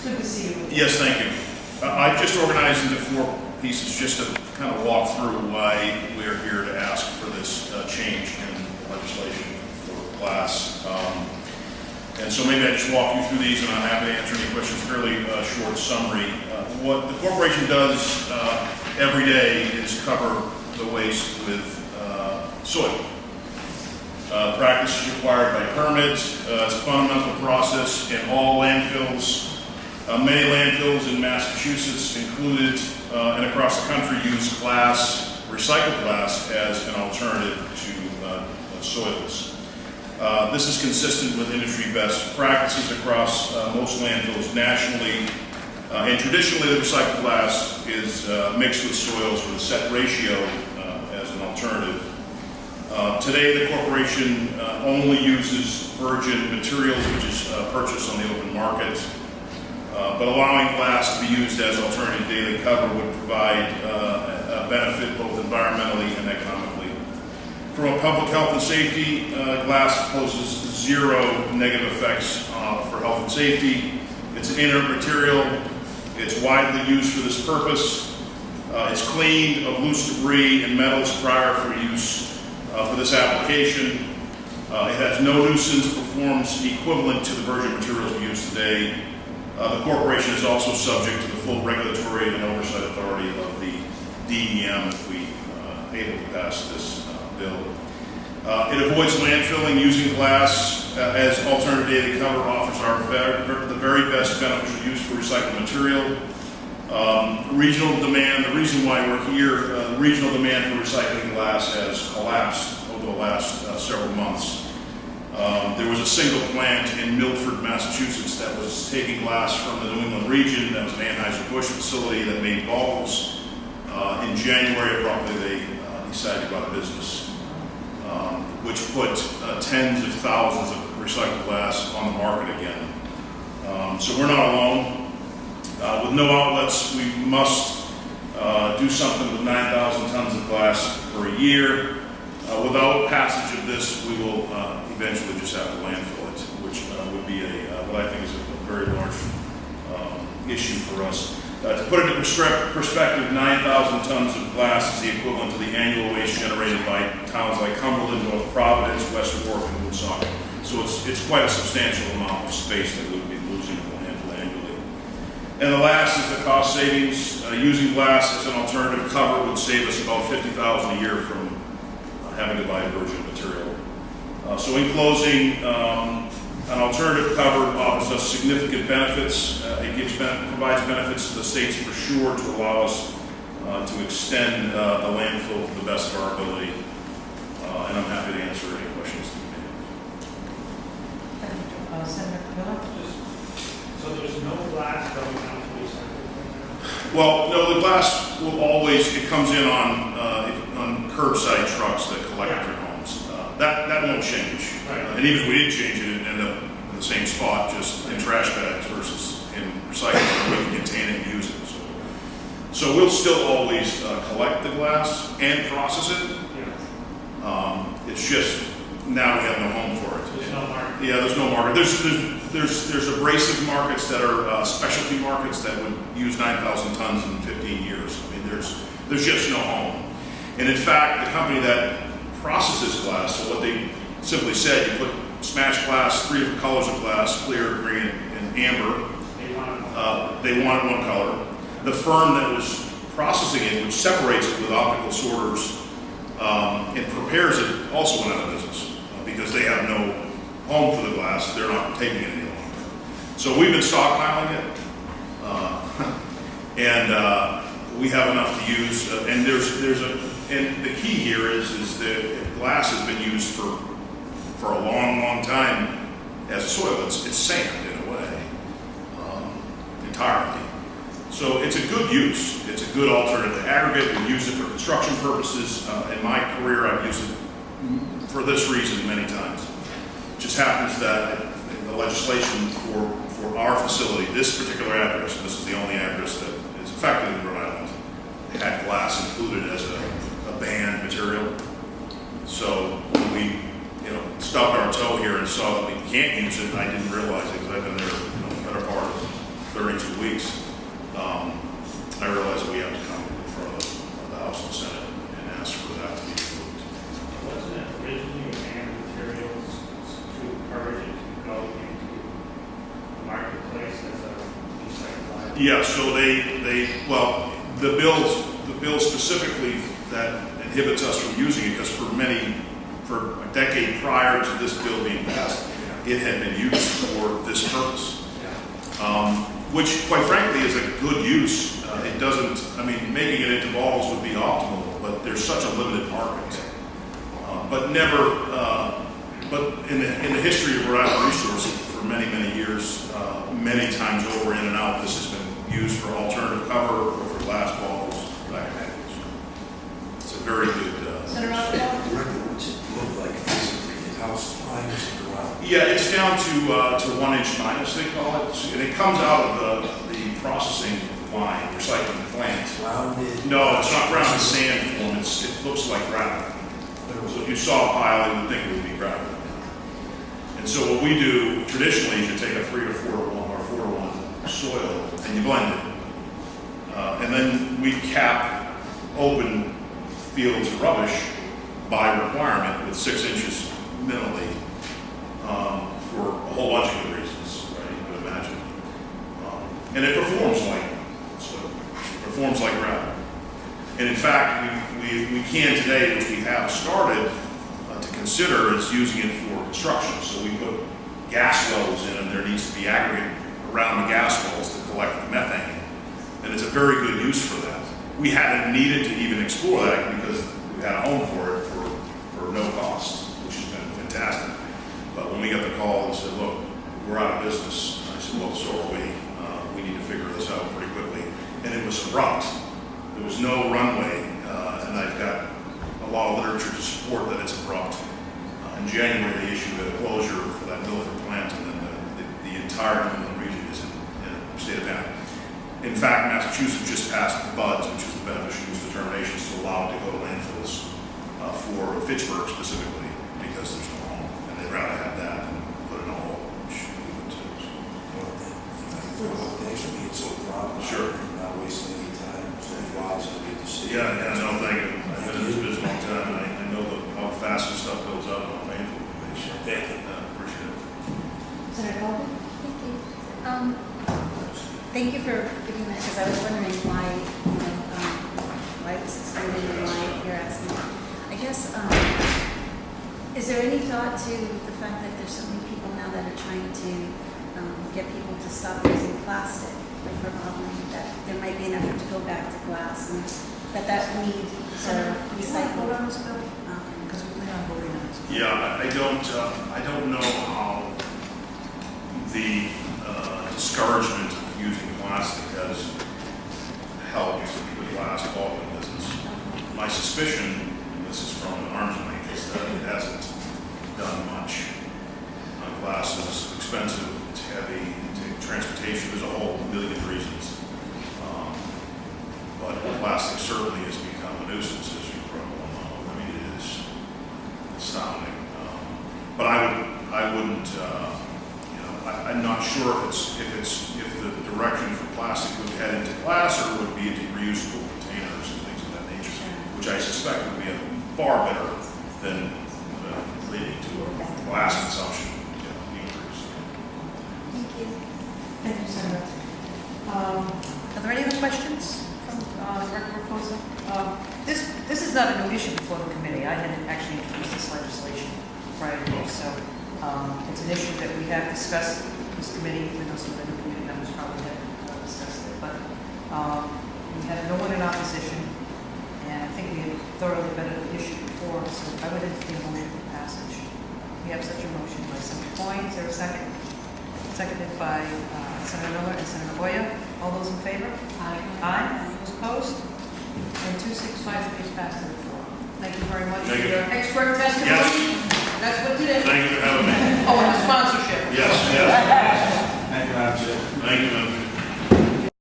Good to see you. Yes, thank you. I've just organized into 4 pieces just to kind of walk through why we're here to ask for this change in legislation for glass. And so maybe I just walk you through these, and I'm happy to answer any questions. Fairly short summary. What the corporation does every day is cover the waste with soil. Practice is required by permit. It's a fundamental process in all landfills. Many landfills in Massachusetts included and across the country use glass, recycled glass, as an alternative to soils. This is consistent with industry best practices across most landfills nationally. And traditionally, the recycled glass is mixed with soils with a set ratio as an alternative. Today, the corporation only uses virgin materials, which is purchased on the open market. But allowing glass to be used as alternative daily cover would provide a benefit both environmentally and economically. From a public health and safety, glass poses 0 negative effects for health and safety. It's an inert material. It's widely used for this purpose. It's cleaned of loose debris and metals prior for use for this application. It has no nuisance, performs equivalent to the virgin materials we use today. The corporation is also subject to the full regulatory and oversight authority of the DEM if we able to pass this bill. It avoids landfilling. Using glass as alternative daily cover offers the very best beneficial use for recycled material. Regional demand, the reason why we're here, regional demand for recycling glass has collapsed over the last several months. There was a single plant in Milford, Massachusetts that was taking glass from the New England region. That was an Anheuser-Busch facility that made bottles. In January, abruptly, they decided to go out of business, which put tens of thousands of recycled glass on the market again. So we're not alone. With no outlets, we must do something with 9,000 tons of glass per year. Without passage of this, we will eventually just have to landfill it, which would be what I think is a very large issue for us. To put it into perspective, 9,000 tons of glass is the equivalent to the annual waste generated by towns like Cumberland, North Providence, Western Warwick, and Woonsocket. So it's quite a substantial amount of space that we would be losing in the landfill annually. And the last is the cost savings. Using glass as an alternative cover would save us about $50,000 a year from having to buy virgin material. So in closing, an alternative cover offers us significant benefits. It provides benefits to the states for sure to allow us to extend the landfill to the best of our ability. And I'm happy to answer any questions that you may have. Senator Miller? So there's no glass going out to recycling? Well, no, the glass will always, it comes in on curbside trucks that collect at your homes. That won't change. Right. And even if we did change it, it'd end up in the same spot, just in trash bags versus in recycling, where we can contain it and use it. So we'll still always collect the glass and process it. Yeah. It's just now we have no home for it. There's no market. Yeah, there's no market. There's abrasive markets that are specialty markets that would use 9,000 tons in 15 years. I mean, there's just no home. And in fact, the company that processes glass, so what they simply said, you put smashed glass, 3 different colors of glass, clear, green, and amber. They wanted one color. The firm that was processing it, which separates it with optical sorters and prepares it, also went out of business because they have no home for the glass. They're not taking it any longer. So we've been stockpiling it, and we have enough to use. And and the key here is that glass has been used for a long time as a soil. It's sand in a way, entirely. So it's a good use. It's a good alternative to aggregate. We've used it for construction purposes. In my career, I've used it for this reason many times. It just happens that the legislation for our facility, this particular address, this is the only address that is affected in Rhode Island, had glass included as a banned material. So when we stubbed our toe here and saw that we can't use it, I didn't realize it because I've been there the better part of 30 Yeah, so well, the bill specifically that inhibits us from using it, because for a decade prior to this bill being passed, it had been used for this purpose. Which, quite frankly, is a good use. It doesn't, I mean, making it into bottles would be optimal, but there's such a limited market. But in the history of Rhode Island Resources, for many, many years, many times over, in and out, this has been used for alternative cover or for glass bottles, that kind of thing. It's a very good. Senator Rockwell? What's it look like physically? How high does it go out? Yeah, it's down to 1 inch minus, they call it, and it comes out of the processing line, recycling plant. Rounded? No, it's not ground in sand form. It looks like gravel. So if you saw a pile, you would think it would be gravel. And so what we do traditionally is you take a 3 to 4 to 1 or 4 to 1 soil and you blend it, and then we cap open fields of rubbish by requirement with 6 inches minimally. For a whole bunch of good reasons, right? You could imagine. And it performs like gravel. And in fact, we can today, which we have started to consider, is using it for construction. So we put gas wells in, and there needs to be aggregate around the gas wells to collect the methane. And it's a very good use for that. We hadn't needed to even explore that because we had a home for it for no cost, which has been fantastic. But when we got the call and said, look, we're out of business, I said, well, so are we. We need to figure this out pretty quickly. And it was abrupt. There was no runway, and I've got a lot of literature to support that it's abrupt. In January, they issued a closure for that Milford plant, and then the entire New England region is in a state of panic. In fact, Massachusetts just passed the BUDS, which is the beneficial use determinations, to allow it to go to landfills for Fitchburg specifically, because there's no home, and they'd rather have that than put it in a hole, which we would too. Thanks for being so proud. Sure. Not wasting any time. So flies, I get to see. Yeah, no, thank you. I've been in this business a long time, and I know how fast this stuff goes up, how painful it can be. So Thank you. Appreciate it. Senator Colvin? Thank you. Thank you for giving that, because I was wondering why, why it was suspended and why you're asking. I guess, is there any thought to the fact that there's so many people now that are trying to get people to stop using plastic, like for bottling, that there might be an effort to go back to glass, and that need to recycle? Because we plan on voting on this. Yeah, I don't know how the discouragement of using plastic has helped the glass bottling business. My suspicion, and this is from an arm's length, is that it hasn't done much. Glass is expensive, it's heavy, transportation, there's a whole million reasons. But plastic certainly has become a nuisance, as you probably all know. I mean, it is astounding. But I wouldn't. I'm not sure if the direction for plastic would head into glass or would be into reusable containers and things of that nature, which I suspect would be far better than leading to a glass consumption increase. Thank you. Thank you, Senator. Are there any other questions from Reposa? This is not a new issue before the committee. I had actually introduced this legislation prior to this, so it's an issue that we have discussed in this committee, even though some of the new committee members probably have discussed it. But we had no one in opposition, and I think we had thoroughly vetted the issue before, so I would entertain a motion for passage. We have such a motion by Senator Coyne. Is there a second? Seconded by Senator Miller and Senator Boyer. All those in favor? Aye. Aye. Those opposed? And 265 is passed to the floor. Thank you very much Thank for you. your expert testimony. Yes. That's what did it. Thank you for having me. Oh, and the sponsorship. Yes. Thank you, Madam Chair. Thank you, Madam